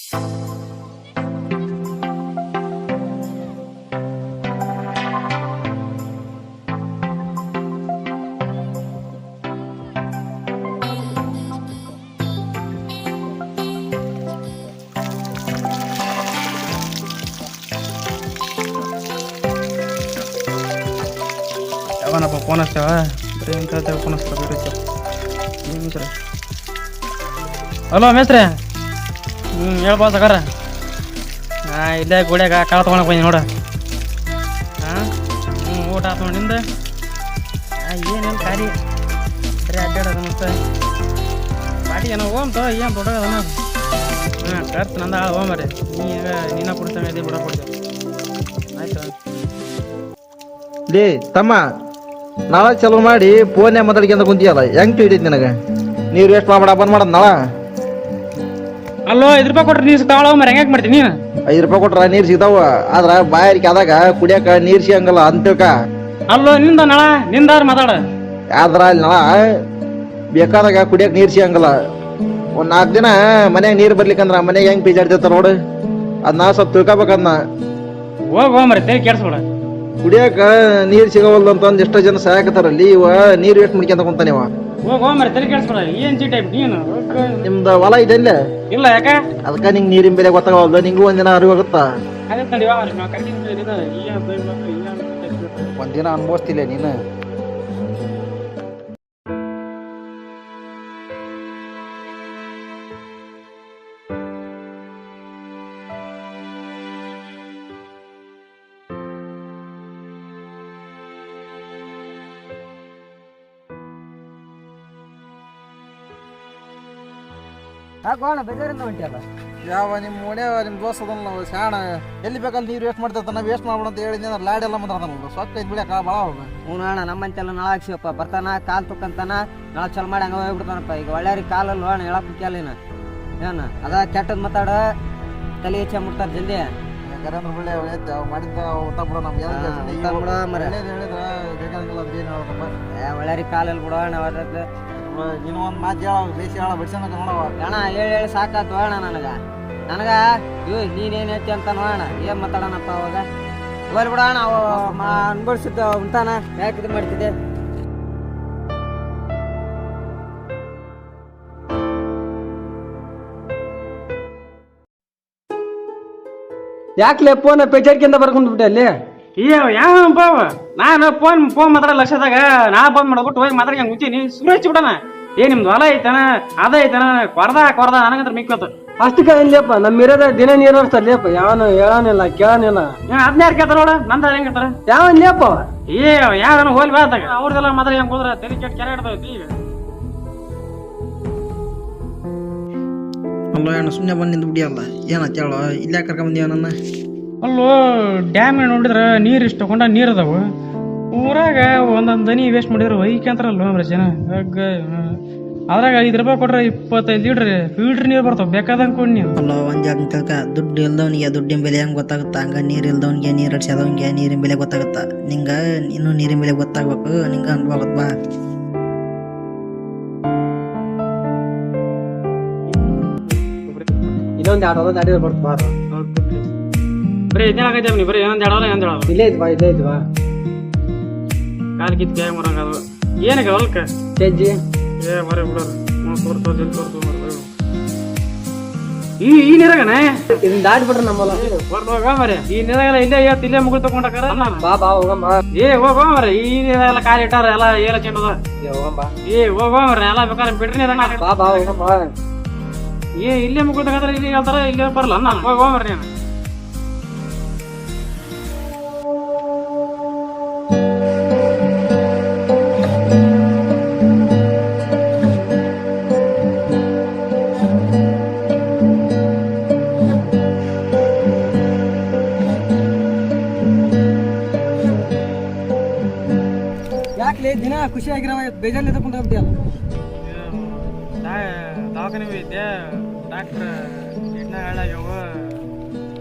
ಯಾವನಪ್ಪ phone ಹಚ್ತೇವ ಬರೀ ಅಂತ phone ಹಚ್ತಾವ ಬೇರೆ ಸರ್ ಮೇಸ್ತ್ರಿ. ಹಲೋ ಮೇಸ್ತ್ರಿ. ಹೇಳ್ಬಾ ಸಗಾರ. ಇಲ್ಲೇ ಗುಡಿಯಾಗ ಕಾಳು ತೊಗೊಳಕ್ ಬಂದಿ ನೋಡು. ಊಟ ಆತು ನೋಡಿ ನಿಂದು. ಏನೇನು ಖಾಲಿ ಬರೀ ಅಡ್ಡಾಡೋದು ಮತ್ತೆ ಪಾಟಿ ಏನೋ ಹೋಗ್ತ ಏನು ದೊಡ್ಡದನ. ಖರ್ಚು ನಂದ ಹೋಗ್ಬರ್ರಿ. ನೀನ ಕೊಡ್ತೇವೆ ಇದೇ ಬಿಡ ಕೊಡ್ತೇವೆ. ಆಯ್ತು ಲೇ ತಮ್ಮ, ನಾಳೆ ಚಲೋ ಮಾಡಿ ಫೋನ್ಯಾಗ ಮಾತಾಡ್ಕೊಂತ ಕುಂತಿಯಲ್ಲ, ಹೆಂಗ್ ಹಿಡಿದ್ ನಿನಗೆ? ನೀರು ವೇಸ್ಟ್ ಮಾಡ್ಬೇಡ, ಬಂದ್ ಮಾಡೋದು ನಾಳ. ಅಲ್ಲೋ 5 ರೂಪಾಯಿ ಕೊಟ್ರೆ ನೀರು ಸಿಗ್ತಾವಳ ಮರ ಹೆಂಗೆ ಮಾಡ್ತೀನಿ ನೀನು? 5 ರೂಪಾಯಿ ಕೊಟ್ರ ನೀರು ಸಿಗ್ತಾವ, ಆದ್ರ ಬಾಯಾರಿಕೆ ಆದಾಗ ಕುಡಿಯಾಕ ನೀರು ಸಿಗಂಗಲ್ಲ ಅಂತೇಳ್ಕ. ಅಲ್ಲೋ ನಿಂದ ನಳ ನಿಂದಾರ ಮಾತಾಡ. ಆದ್ರ ಅಲ್ಲಿ ನಳ ಬೇಕಾದಾಗ ಕುಡಿಯಾಕ ನೀರು ಸಿಗಂಗಲ್ಲ. ಒಂದ್ 4 ದಿನ ಮನ್ಯಾಗ ನೀರು ಬರ್ಲಿಕ್ಕಂದ್ರ ಮನ್ಯಾಗ ಹೆಂಗ್ ಪೀಜಾಡ್ತಿರ್ತಾರ ನೋಡು, ಅದನ್ನ ಸ್ವಲ್ಪ ತಿಳ್ಕೊಬೇಕದ್ನ. ಹೋಗ ಮರ ತಲೆ ಕೆಡ್ಸ್ಬೇಡ. ಕುಡಿಯಾಕ ನೀರ್ ಸಿಗವಲ್ದು ಅಂತಂದ್ ಎಷ್ಟೋ ಜನ ಸಾಯಕತ್ತಾರಲ್ಲಿ. ಇವ ನೀರ್ ವೇಸ್ಟ್ ಮಾಡ್ಕೊಂತ ಕುಂತಾನೆ ಇವ. ಹೋಗ ಮರ ತಲೆ ಕೆಡ್ಸ್ಬೇಡ. ಏನ್ ಚೀಟ ನೀನು? ನಿಮ್ದ ಹೊಲ ಇದೆ ಇಲ್ಲ? ಇಲ್ಲ, ಯಾಕ? ಅದಕ್ಕ ನಿಂಗ್ ನೀರಿನ ಬೆಲೆ ಗೊತ್ತಾಗವಲ್ದು. ನಿಂಗೂ ಒಂದಿನ ಅರಿವಾಗುತ್ತಾ? ಒಂದಿನ ಅನ್ಭವಿಸ್ತಿಲ್ಲ ನೀನು. ಯಾಕೋಣ ಬೇಜಾರಿಂದ ಹೊಂಟಿಯಲ್ಲ? ಯಾವ ನಿಮ್ಮ ಓಣೆ ನಿಮ್ಮ ದೋಸ್ತ ಅದಲ್ಲ ಶಾಣ, ಎಲ್ಲಿ ಬೇಕಲ್ಲಿ ನೀರು ವೇಸ್ಟ್ ಮಾಡ್ತಿರ್ತಾನ. ವೇಸ್ಟ್ ಮಾಡ್ಬೇಡ ಅಂತ ಹೇಳಿದ್ನ ಲಾಡ್ ಎಲ್ಲ ಮಾತಾಡ್ತಾನಲ್ಲ, ಸ್ವಲ್ಪ ಇದು ಬಿಡಕ ಭಾಳ ಹೋಗ. ಹ್ಞೂ ಅಣ್ಣ, ನಮ್ಮಂತೆಲ್ಲ ನಾಳೆ ಹಾಕ್ಸಿವಪ್ಪ. ಬರ್ತಾನ ಕಾಲು ತುಕ್ಕಂತಾನ, ನಾಳೆ ಚಲೋ ಮಾಡಿ ಹಂಗ ಹೋಗ್ಬಿಡ್ತಾನಪ್ಪ. ಈಗ ಒಳ್ಳೆಯವ್ರಿಗೆ ಕಾಲಲ್ಲಿ ಅಣ್ಣ ಹೇಳಕ್ ಮುಖ್ಯಲ್ಲ ಏನು ಏನ ಅದ ಕೆಟ್ಟದ್ ಮಾತಾಡ ತಲೆ ಹೆಚ್ಚ ಮುಟ್ತಾರ ಜಲ್ದಿ. ಕರೇಂದ್ರ ಬಿಳೆ ಮಾಡಿದ್ದ ಊಟ ಬಿಡೋ ನಮ್ಗೆ ಬಿಡ ಮರ ಹೇಳಿದ್ರ ಬೇಕಾಗಿಲ್ಲ ಅಂತ ಏನು ಹೇಳಪ್ಪ. ಒಳ್ಳೆಯವ್ರಿಗೆ ಕಾಲಲ್ಲಿ ಬಿಡೋ ಅಣ್ಣ. ಹೊರದ್ದು ನೀನು ಒಂದು ಮಾತು ಹೇಳ, ಬೇಸಿ ಹೇಳ, ಬಡ್ಸೋಣ ನೋಡವ. ಅಣ್ಣ ಹೇಳಿ ಸಾಕಾತು ಅಣ್ಣ ನನಗ ನೀನೇನು ಹೇಳ್ತಿ ಅಂತ ನೋಡೋಣ. ಏನ್ ಮಾತಾಡೋಣಪ್ಪ ಅವಾಗ? ಹೋಗ್ಲಿ ಬಿಡ ಅಣ್ಣ, ಅನ್ಬಡಿಸಿದ್ದ ಉಂಟಾನ ಯಾಕೆ ಇದು ಮಾಡ್ತಿದ್ದೆ? ಯಾಕ್ಲೆ ಫೋನ್ ಪೇಚಾಡ್ಕಿಂದ ಬರ್ಕೊಂಡ್ ಬಿಟ್ಟೆ ಅಲ್ಲಿ? ಯಾವ ನಾನು ಫೋನ್ ಮಾತಾಡ ಲಕ್ಷದಾಗ ನಾ ಬಂದ್ ಮಾಡ್ಬಿಟ್ಟು ಹೋಗಿ ಮಾತಾಡಿ ಹಂಗೆ ಮುಂಚೆ ಸುಮ್ಮನೆ ಹಚ್ಚಿ ಬಿಡಣ. ನಿಮ್ದು ಹೊಲ ಐತನ ಅದ ಐತನ ಕೊರ್ದ ನನಗಂತ್ರ ಮಿಕ್ಕೋತು. ಅಷ್ಟಕ್ಕ ಇಲ್ಲಪ್ಪ, ನಮ್ಮ ಇರೋದ ದಿನ ನೀರು ಅಷ್ಟಲ್ಲಪ್ಪ. ಯಾವನು ಹೇಳಾನಿಲ್ಲ ಕೇಳಾನಿಲ್ಲ. ಅದನ್ನ ಯಾರು ಕೇಳ್ತಾರ ನೋಡ, ನಂದ ಹೆಂಗ್ ಕೇಳ್ತಾರ? ಯಾವನ್ಲೇಪ ಯಾವನ ಹೋಗಿ ಬಾದಾಗ ಅವ್ರದೆಲ್ಲ ಮಾತಾಡಿ ಹೆಂಗ್ ಹೋದ್ರ ತೆಲಿ ಕೆಟ್ಟ ಕೆರೆ ಇಡ್ತಾವೈತಿ. ಈಗ ಅಲ್ಲ ಅಣ್ಣ, ಸುಮ್ಮನೆ ಬಂದು ನಿಂತು ಬಿಡಿಯಲ್ಲ. ಏನತ್ತ ಹೇಳ, ಇಲ್ಲೇ ಕರ್ಕೊಂಬಂದಿವ ನನ್ನ? ಅಲ್ಲೋ ಡ್ಯಾಮ್ ನೋಡಿದ್ರ ನೀರು ಇಷ್ಟು ತಗೊಂಡ ನೀರು ಅದಾವ. ಊರಾಗ ಒಂದೊಂದು ದನಿ ವೇಸ್ಟ್ ಮಾಡಿದ್ರು ವೈಕಂತಾರಲ್ವ ಜನ. ಅದ್ರಾಗ 5 ರೂಪಾಯಿ ಕೊಟ್ರೆ 25 ಫಿಲ್ಟರ್ ನೀರು ಬರ್ತಾವ ಬೇಕಾದಂಗೆ ಕೊಡಿ ನೀವು. ಅಲ್ಲ ಒಂದ್ ಜಾಗ ತಿಳ್ಕ, ದುಡ್ಡು ಇಲ್ದವನಿಗೆ ದುಡ್ಡಿನ ಬೆಲೆ ಹೆಂಗ್ ಗೊತ್ತಾಗುತ್ತಾ, ಹಂಗ ನೀರ್ ಇಲ್ದವನಿಗೆ ನೀರ್ ಅಡ್ಸದವನಿಗೆ ನೀರಿನ ಬೆಲೆ ಗೊತ್ತಾಗುತ್ತಾ. ನಿಂಗ ಇನ್ನು ನೀರಿನ ಬೆಲೆ ಗೊತ್ತಾಗ್ಬೇಕು, ನಿಂಗ ಅನುಭವ ಆಗತ್ ಬಾ. ಇನ್ನೊಂದು 2 ವರ್ಷ ಅಡಿ ಬರ್ತ ಬಾರ. ಬರೀ ಇದೇನಾಗೈತೆ ನೀವು? ಬರೀ ಏನಂತ ಹೇಳಲ್ಲ ಏನಂತ ಹೇಳಲ್ಲ. ಇಲ್ಲೇ ಐತಿ ಬಾ, ಇಲ್ಲೇ ಐತಿ ಬಾ. ಕಾಲು ಕಿತ್ತು ಕೈ ಮರಂಗ ಅದು ಏನಕ್ಕೆ ಹೊಲಕ್ಕೆ ಚಜ್ಜಿ ಬರೀ ಬಿಡೋರು ತೋರ್ತು ಈ ನೀರಾಗನೆ ಇದನ್ನ ದಾಟಿ ಬಿಡ್ರಿ ನಮ್ಮಲ್ಲ. ಹೋಗ ಮರೆ ಈ ನೀರಾಗೆಲ್ಲ ಇಲ್ಲೇ ಇಲ್ಲೇ ಮುಗಿಲ್ ತಗೊಂಡಾರ. ಬಾ ಬಾ ಹೋಗಮ್ಮ. ಹೋಗ ಮರೆ ಈ ನೀರಾಗೆಲ್ಲ ಕಾಲು ಇಟ್ಟಾರ ಎಲ್ಲ ಏಲ ಚೆಂಡದ. ಹೋಗ ಮರೆ ಎಲ್ಲ ಬೇಕಾದ್ರೆ ಬಿಡ್ರಿ ನೀರಾಗ. ಬಾ ಬಾ ಹೋಗಮ್ಮ. ಇಲ್ಲೇ ಮುಗಿಲ್ ತಗೊಂಡ್ರೆ ಇಲ್ಲಿ ಹೇಳ್ತಾರ, ಇಲ್ಲೇ ಬರಲ್ಲ ನಾನು. ಹೋಗ ಮರೆ ನೀನು. ಯಾಕ್ಲೆ ದಿನ ಖುಷಿಯಾಗಿರೋ ಬೇಜಾರ್ಲಿ ತಗೊಂಡ್ ಹೋಗ್ಬಿಟ್ಟಿಯಲ್ಲ? ದವಾಖಾನೆ ಹೋಗಿದ್ದೆ, ಡಾಕ್ಟ್ರ್ ಎಣ್ಣೆ ಹಾಳಾಗ್ಯವ,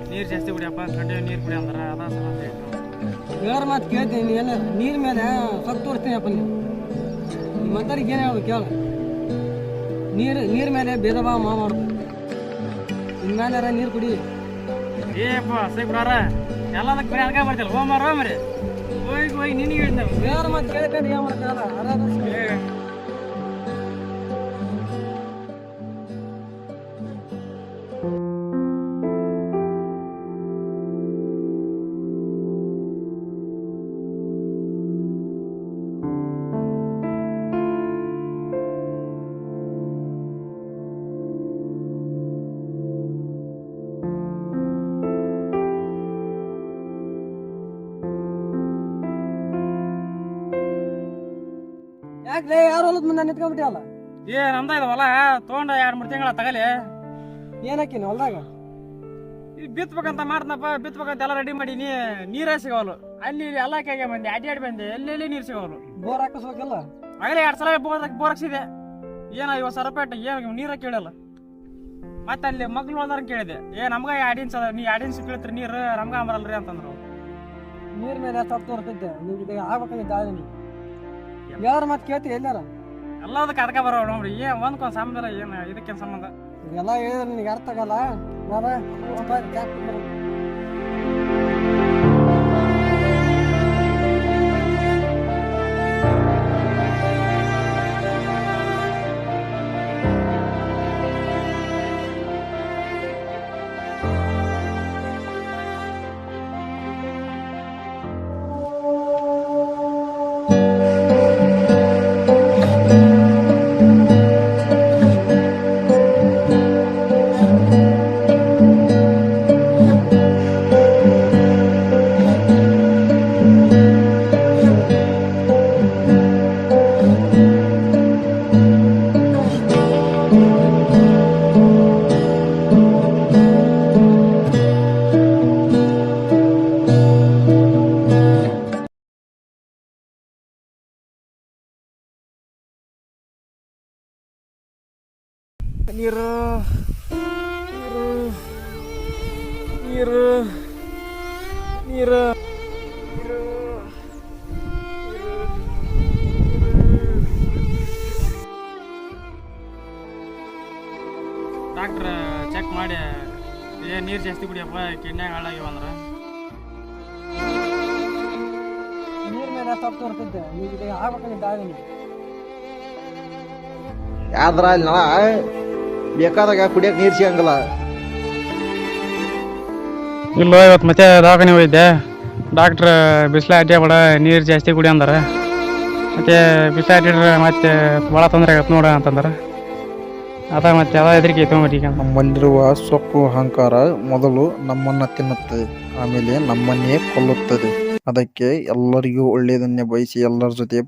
ನೀರು ಜಾಸ್ತಿ ಕುಡಿಯಪ್ಪ, ಕಂಟಿನ್ಯೂ ನೀರು ಕುಡಿ ಅಂದಾರ. ಅದ ಹೇಳೋರ ಮಾತು ಕೇಳ್ತೀನಿ. ಎಲ್ಲ ನೀರ್ ಮೇಲೆ ಸೊತ್ತು ತೋರಿಸ್ತೀನಿ ಅಪ್ಪ. ನೀವು ಮಾತಾಡಿಗೆ ಏನು ಹೇಳ್ಬೇಕು ಹೇಳ? ನೀರ್ ಮೇಲೆ ಭೇದ ಭಾವ ಮಾಡ್ಬೇಕು. ಇನ್ಮೇಲೆ ನೀರು ಕುಡಿ. ಏಪ್ಪ ಸಾಯ್ಬ್ರಾರ ಎಲ್ಲದಕ್ಕೆ ಬರೀ ಅನ್ಕ ಬರ್ತಿಲ್ಲ ಹೋಮರಿ ಹೋಗಿ ನಿನಗೆ ಹೇಳಿದ್ದೆ ದೇವ್ರ ಮಾತು ಕೇಳ್ಕೊಂಡು ಏನು ಮಾಡ್ತಾರಲ್ಲ ಯಾಕೆ ಯಾರು ಹೊಲದ ಮುಂದೆ ನಿಂತ್ಕೊಂಡ್ಬಿಟ್ಟಿಯಲ್ಲ? ನಮ್ದ ಇದು ಹೊಲ ತೊಗೊಂಡ 2-3 ತಿಂಗಳ ತಗಲಿ ಏನಕ್ಕಿನ ಹೊಲ್ದಾಗ ಈಗ ಬಿತ್ಬೇಕಂತ ಮಾಡ್ತನಪ್ಪ ಬಿತ್ಬೇಕಂತ ಎಲ್ಲ ರೆಡಿ ಮಾಡಿ ನೀರೇ ಸಿಗೋಲು ಅಲ್ಲಿ ಇಲ್ಲಿ ಎಲ್ಲ ಕೈಗೆ ಬಂದೆ ಅಡ್ಡಾಡಿ ಬಂದೆ ಎಲ್ಲೆಲ್ಲಿ ನೀರು ಸಿಗೋಲು ಬೋರ್ ಹಾಕಿಸ್ಬೇಕಲ್ಲ. ಆಗಲೇ 2 ಸಲ ಬೋರ್ ಹಾಕ್ಸಿದೆ ಏನ 50,000 ರೂಪಾಯಿ ಏನು ನೀರ ಕೇಳಲ್ಲ ಮತ್ತೆ ಅಲ್ಲಿ ಮಗ್ಳು ಹೋದಾರ ಕೇಳಿದೆ ನಮ್ಗ 2 ಇಂಚ್ ಅದ ನೀ 2 ಇಂಚ್ ಕೇಳ್ತ್ರಿ ನೀರು ನಮ್ಗ ಅಂಬರಲ್ರಿ ಅಂತಂದ್ರು ನೀರ್ ಮೇಲೆ ತಪ್ಪು ತೋರ್ತಿದ್ದೆ ನಿಮ್ಗೆ ಆಗ್ಬೇಕಾಗಿದ್ದ ಯಾರ ಮಾತು ಕೇಳ್ತಿ ಎಲ್ಲಾರ ಎಲ್ಲದಕ್ಕೆ ಅದಕ್ಕೆ ಬರೋ ನೋಡ್ರಿ ಒಂದ್ಕೊಂದ್ ಸಂಬಂಧ ಏನು ಇದಕ್ಕೇನು ಸಂಬಂಧ ಎಲ್ಲ ಹೇಳಿದ್ರೆ ನಿನಗೆ ಅರ್ಥ ಆಗಲ್ಲ. ನೀರು ನೀರು ನೀರು ನೀರು ಡಾಕ್ಟ್ರ್ ಚೆಕ್ ಮಾಡಿ ನೀರು ಜಾಸ್ತಿ ಕುಡಿಯಪ್ಪ ಕಿಡ್ನ್ಯಾಗ ಹಾಳಾಗ್ಯಾವ ಅಂದ್ರೆ ನೀರ್ ಮೇಲೆ ತಪ್ಪು ತೋರ್ತಿದ್ದೆ ನಿಮ್ಗೆ ಆಗ್ಬೇಕಾಗಿದ್ದ ಆದ್ರ ಅಲ್ಲಿ ನಳ ಬೇಕಾದಾಗ ಕುಡಿಯಕ್ ನೀರ್ ಸಿಗಂಗಿಲ್ಲ. ಇಲ್ಲ ಇವತ್ತು ಮತ್ತೆ ದವಾಖಾನೆ ಹೋಗಿದ್ದೆ ಡಾಕ್ಟ್ರ್ ಬಿಸಿಲ ಅಡ್ಡಾಬೇಡ ನೀರು ಜಾಸ್ತಿ ಕುಡಿ ಅಂದಾರ ಮತ್ತೆ ಬಿಸಿಲ ಅಡ್ಡಿಡ್ರೆ ಮತ್ತೆ ಭಾಳ ತೊಂದರೆ ಆಗತ್ತೆ ನೋಡ ಅಂತಂದಾರ ಅದ ಮತ್ತೆ ಅದ ಹೆದರಿಕೆ ತೊಗೊಂಬರಿ ಈಗ ನಮ್ಮಲ್ಲಿರುವ ಸೊಕ್ಕು ಅಹಂಕಾರ ಮೊದಲು ನಮ್ಮನ್ನ ತಿನ್ನುತ್ತದೆ, ಆಮೇಲೆ ನಮ್ಮನ್ನೇ ಕೊಲ್ಲುತ್ತದೆ. ಅದಕ್ಕೆ ಎಲ್ಲರಿಗೂ ಒಳ್ಳೆಯದನ್ನೇ ಬಯಸಿ ಎಲ್ಲರ ಜೊತೆ